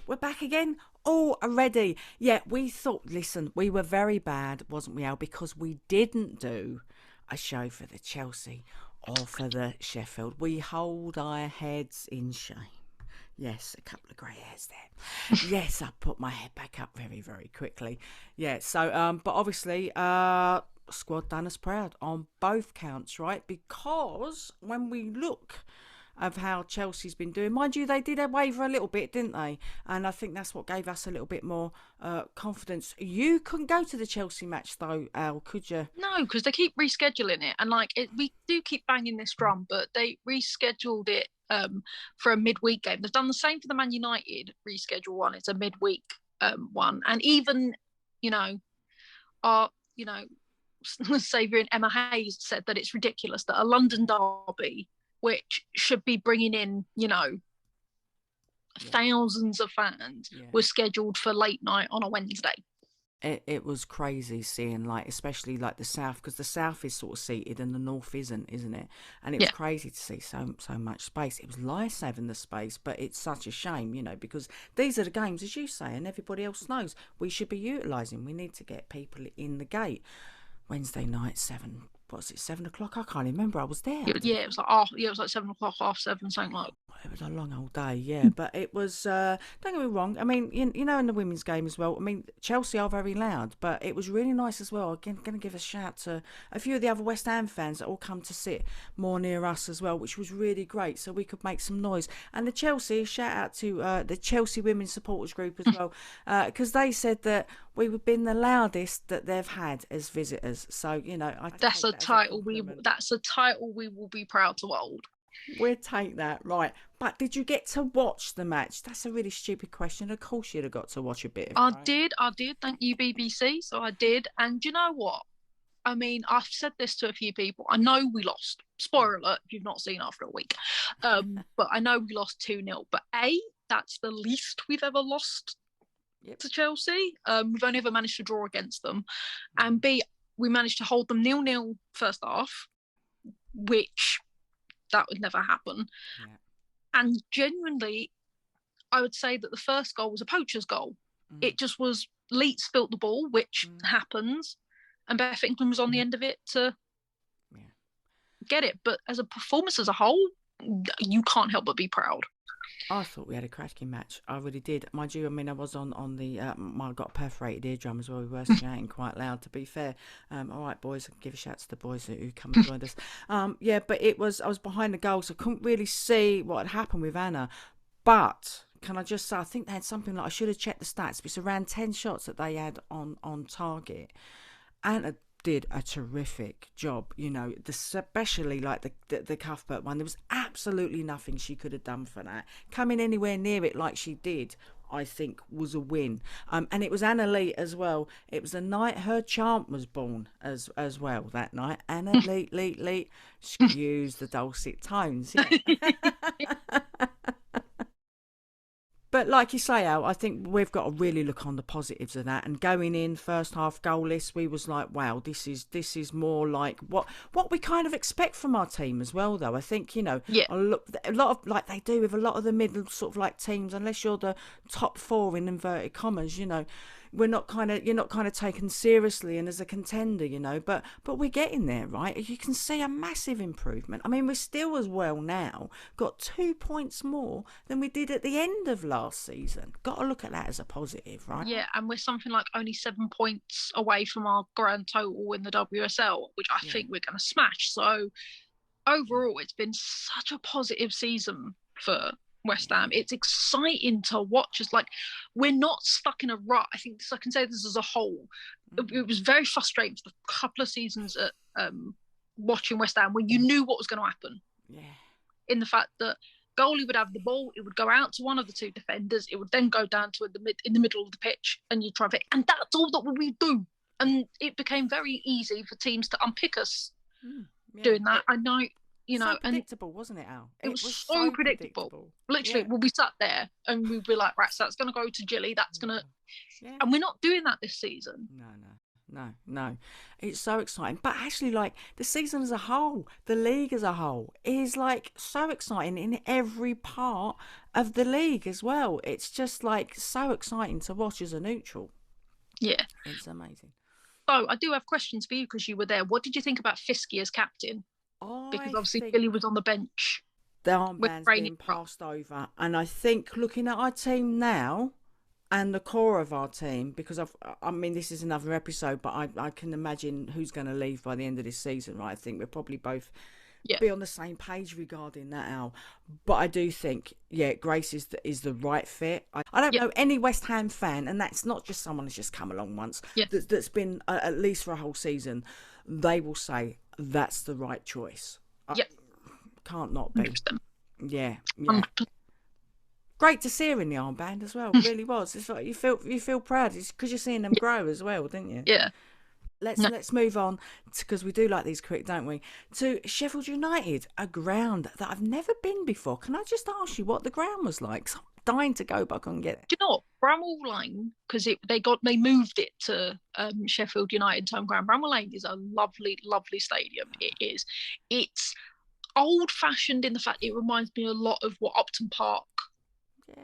we're back again already. Yeah, we thought, listen, we were very bad, wasn't we, Al? Because we didn't do a show for the Chelsea or for the Sheffield. We hold our heads in shame. Yes, a couple of grey hairs there. Yes, I put my head back up very, very quickly. Yeah, so, but obviously, squad done us proud on both counts, right? Because when we look of how Chelsea's been doing. Mind you, they did waver a little bit, didn't they? And I think that's what gave us a little bit more confidence. You couldn't go to the Chelsea match though, Al, could you? No, because they keep rescheduling it, and we do keep banging this drum, but they rescheduled it for a midweek game. They've done the same for the Man United reschedule one. It's a midweek one, and even you know our saviour in Emma Hayes said that it's ridiculous that a London derby, which should be bringing in thousands of fans, was scheduled for late night on a Wednesday. It was crazy seeing, like, especially like the south, because the south is sort of seated and the north isn't it? And it was crazy to see so much space. It was nice having the space, but it's such a shame, because these are the games, as you say, and everybody else knows we should be utilising. We need to get people in the gate. Wednesday night, 7 o'clock? I can't remember. I was there. It was like 7 o'clock, 7:30, something like. It was a long old day, yeah. But it was, don't get me wrong, I mean, you know, in the women's game as well, I mean, Chelsea are very loud, but it was really nice as well. Again, going to give a shout to a few of the other West Ham fans that all come to sit more near us as well, which was really great, so we could make some noise. And the Chelsea, shout out to the Chelsea Women's Supporters Group as well, because they said that we've been the loudest that they've had as visitors. So, that's a title we will be proud to hold. We'll take that, right. But did you get to watch the match? That's a really stupid question. Of course you'd have got to watch a bit of it. I did. Thank you, BBC. So I did. And you know what? I mean, I've said this to a few people. I know we lost. Spoiler alert, if you've not seen after a week. But I know we lost 2-0. But A, that's the least we've ever lost to Chelsea. We've only ever managed to draw against them. And B, we managed to hold them 0-0 first half, which that would never happen. And genuinely, I would say that the first goal was a poacher's goal. It just was Leeds spilt the ball, which happens, and Beth England was on the end of it to get it. But as a performance as a whole, you can't help but be proud. I thought we had a cracking match. I really did. Mind you, I mean, I was on the, I got a perforated eardrum as well. We were shouting quite loud, to be fair. All right, boys, give a shout to the boys who come and joined us. But I was behind the goal, so I couldn't really see what had happened with Anna. But can I just say, I think they had something like, I should have checked the stats, but it's around 10 shots that they had on target. Anna did a terrific job, especially like the Cuthbert one. There was absolutely nothing she could have done for that. Coming anywhere near it like she did, I think, was a win. And it was Anna Lee as well. It was the night her chant was born as well that night. Anna Lee, excuse the dulcet tones. Yeah. But like you say, Al, I think we've got to really look on the positives of that. And going in first half goalless, we was like, wow, this is more like what we kind of expect from our team as well. Though I think a lot of, like they do with a lot of the middle sort of like teams, unless you're the top four in inverted commas, you're not kind of taken seriously and as a contender, but we're getting there, right? You can see a massive improvement. I mean, we're still as well now got 2 points more than we did at the end of last season. Got to look at that as a positive, right? Yeah, and we're something like only 7 points away from our grand total in the WSL, which I think we're going to smash. So overall, it's been such a positive season for West Ham. It's exciting to watch. It's like we're not stuck in a rut. I think I can say this as a whole. It was very frustrating for a couple of seasons at watching West Ham when you knew what was going to happen. Yeah. In the fact that goalie would have the ball, it would go out to one of the two defenders, it would then go down to in the middle of the pitch, and you try to, and that's all that we do. And it became very easy for teams to unpick us doing that. I know. So predictable, wasn't it, Al? It was so predictable. Literally, we'll be sat there and we'll be like, right, so that's going to go to Jilly, that's going to... Yeah. And we're not doing that this season. No. no. It's so exciting. But actually, like, the season as a whole, the league as a whole, is like so exciting in every part of the league as well. It's just like so exciting to watch as a neutral. Yeah. It's amazing. So I do have questions for you because you were there. What did you think about Fisky as captain? Because I obviously think Billy was on the bench the with armband's training. being passed over, and I think looking at our team now and the core of our team, because I mean, this is another episode, but I can imagine who's going to leave by the end of this season, right? I think we'll probably both Yeah. be on the same page regarding that, Al. But I do think, yeah, Grace is the right fit. I don't know any West Ham fan, and that's not just someone who's just come along once, that's been at least for a whole season, they will say that's the right choice. Can't not be. 100%. Yeah. 100%. Great to see her in the armband as well. It really was. It's like you feel proud. It's because you're seeing them grow as well, didn't you? Yeah. Let's move on, because we do like these quick, don't we? To Sheffield United, a ground that I've never been before. Can I just ask you what the ground was like? I'm dying to go, but I couldn't get it. Do you know what? Bramall Lane, because they moved it to Sheffield United's home ground. Bramall Lane is a lovely, lovely stadium. It is. It's old-fashioned in the fact it reminds me a lot of what Upton Park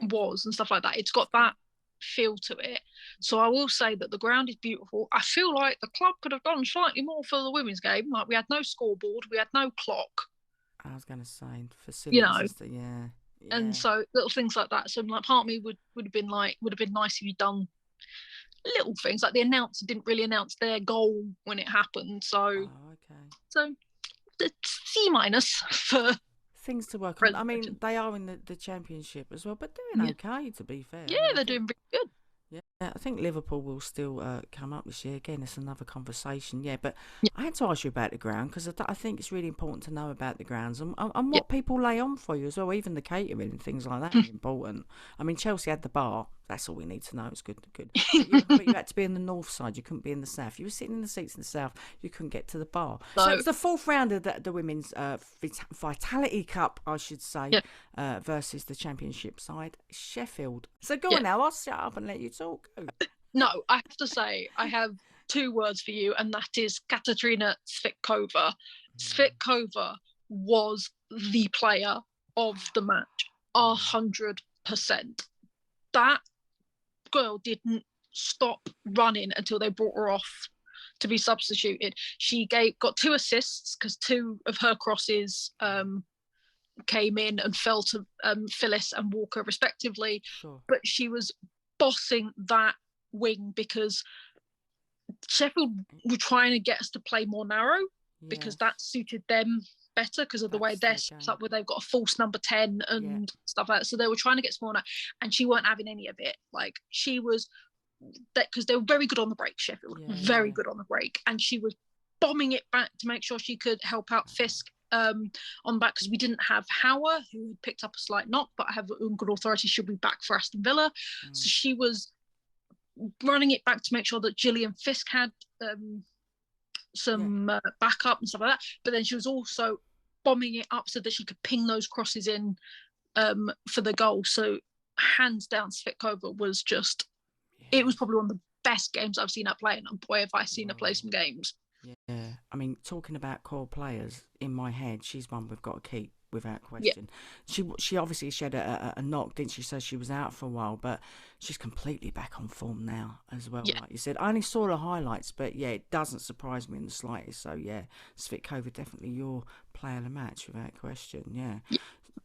was and stuff like that. It's got that feel to it. So I will say that the ground is beautiful. I feel like the club could have done slightly more for the women's game. Like, we had no scoreboard, we had no clock. I was going to say facilities, yeah. And so little things like that. So like, part of me would have been nice if you'd done little things. Like, the announcer didn't really announce their goal when it happened. So so C- for things to work on. I mean, they are in the championship as well, but doing okay, to be fair. Yeah, they're doing pretty good. Yeah, I think Liverpool will still come up this year. Again, it's another conversation. Yeah, but I had to ask you about the ground, because I think it's really important to know about the grounds and what people lay on for you as well. Even the catering and things like that is important. I mean, Chelsea had the bar. That's all we need to know. It's good. But you had to be in the north side. You couldn't be in the south. You were sitting in the seats in the south. You couldn't get to the bar. So it was the fourth round of the women's Vitality Cup, I should say, versus the championship side, Sheffield. So go on now. I'll shut up and let you talk. No, I have to say, I have two words for you, and that is Katarzyna Svitkova. Svitkova was the player of the match, 100%. That girl didn't stop running until they brought her off to be substituted. She got 2 assists because 2 of her crosses came in and fell to Phyllis and Walker respectively. But she was bossing that wing because Sheffield were trying to get us to play more narrow because that suited them better because of the way they're set up, where they've got a false number 10 and stuff like that. So they were trying to get smaller, and she weren't having any of it. Like, she was that, because they were very good on the break, Sheffield, very good on the break, and she was bombing it back to make sure she could help out Fisk on the back, because we didn't have Hauer, who had picked up a slight knock, but I have good authority she'll be back for Aston Villa. So she was running it back to make sure that Gillian Fisk had some backup and stuff like that, but then she was also bombing it up so that she could ping those crosses in for the goal. So hands down, Svitkova was just, it was probably one of the best games I've seen her play, and boy, have I seen her play some games. Yeah, I mean, talking about core players, in my head, she's one we've got to keep without question. She obviously had a knock, didn't she? So she was out for a while, but she's completely back on form now as well. Like you said, I only saw the highlights, but it doesn't surprise me in the slightest. So Svitkova definitely your player of the match without question.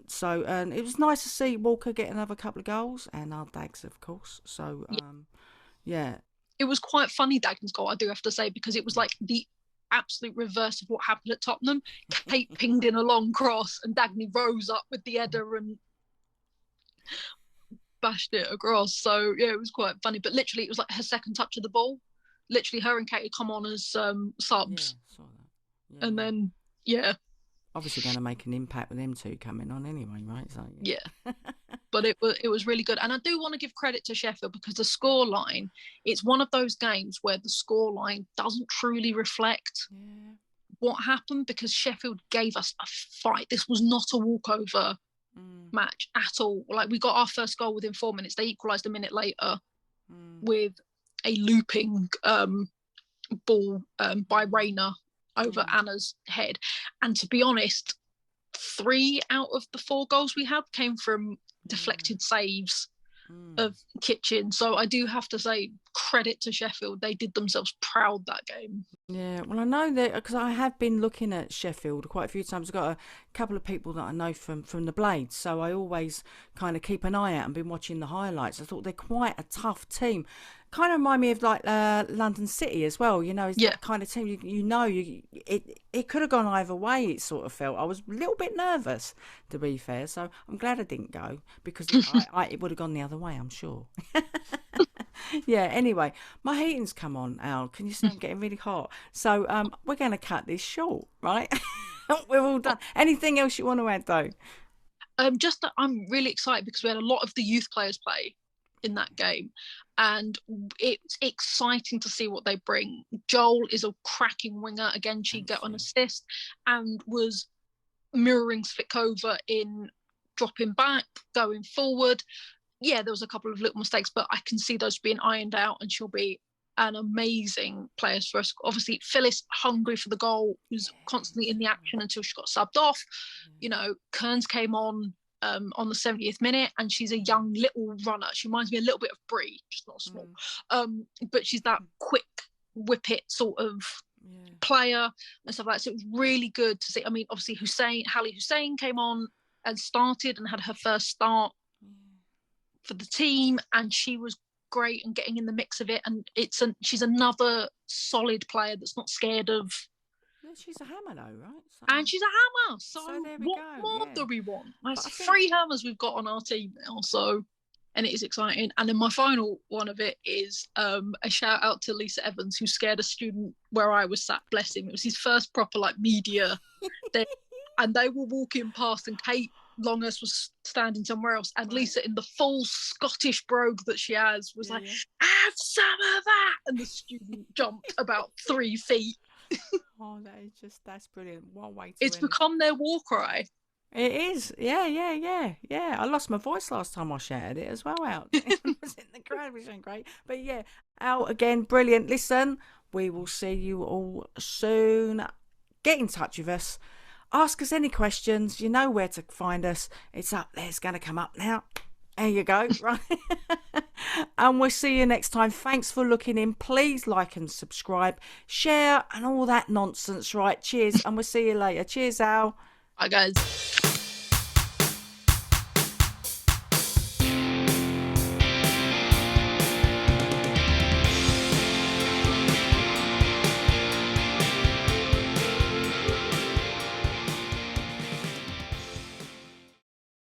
So it was nice to see Walker get another couple of goals, and our Dags, of course. So it was quite funny, Dagn's goal, I do have to say, because it was like the absolute reverse of what happened at Tottenham. Kate pinged in a long cross and Dagny rose up with the header and bashed it across. So it was quite funny, but literally it was like her second touch of the ball. Literally her and Kate had come on as subs, saw that. And then obviously going to make an impact with them two coming on anyway, right? So but it was really good. And I do want to give credit to Sheffield, because the scoreline, it's one of those games where the scoreline doesn't truly reflect what happened, because Sheffield gave us a fight. This was not a walkover match at all. Like, we got our first goal within 4 minutes. They equalised a minute later with a looping ball by Rayner over Anna's head. And to be honest, 3 out of the 4 goals we had came from deflected saves of Kitchen. So I do have to say credit to Sheffield. They did themselves proud that game. Yeah, well, I know that because I have been looking at Sheffield quite a few times. I've got a couple of people that I know from the Blades, so I always kind of keep an eye out and been watching the highlights. I thought they're quite a tough team. Kind of remind me of like London City as well. You know, it's that kind of team. It could have gone either way. It sort of felt. I was a little bit nervous, to be fair. So I'm glad I didn't go because it would have gone the other way, I'm sure. Yeah, anyway, my heating's come on, Al. Can you see I'm getting really hot? So we're going to cut this short, right? We're all done. Anything else you want to add, though? Just that I'm really excited because we had a lot of the youth players play in that game, and it's exciting to see what they bring. Joel is a cracking winger. Again, she got an assist and was mirroring Slickova in dropping back, going forward. Yeah, there was a couple of little mistakes, but I can see those being ironed out, and she'll be an amazing player for us. Obviously, Phyllis, hungry for the goal, was constantly in the action until she got subbed off. You know, Kearns came on the 70th minute, and she's a young little runner. She reminds me a little bit of Bree, just not small. But she's that quick whip it sort of player and stuff like that. So it was really good to see. I mean, obviously, Hallie Hussein came on and started and had her first start for the team, and she was great and getting in the mix of it. And she's another solid player that's not scared of. Yeah, she's a hammer though, right? So, and she's a hammer. So there we what go, more do we want? That's 3 hammers we've got on our team now. So, and it is exciting. And then my final one of it is a shout out to Lisa Evans, who scared a student where I was sat. Bless him. It was his first proper media day, and they were walking past, and Kate Longus was standing somewhere else, and Lisa, in the full Scottish brogue that she has, was like, have some of that, and the student jumped about 3 feet. Oh, that's brilliant. What way to It's become their war cry. It is. Yeah. I lost my voice last time I shouted it as well out. I was in the crowd, which ain't great. But yeah, Al, again, brilliant. Listen, we will see you all soon. Get in touch with us. Ask us any questions. You know where to find us. It's up there. It's going to come up now. There you go. Right. And we'll see you next time. Thanks for looking in. Please like and subscribe, share, and all that nonsense. Right. Cheers. And we'll see you later. Cheers, Al. Bye, guys.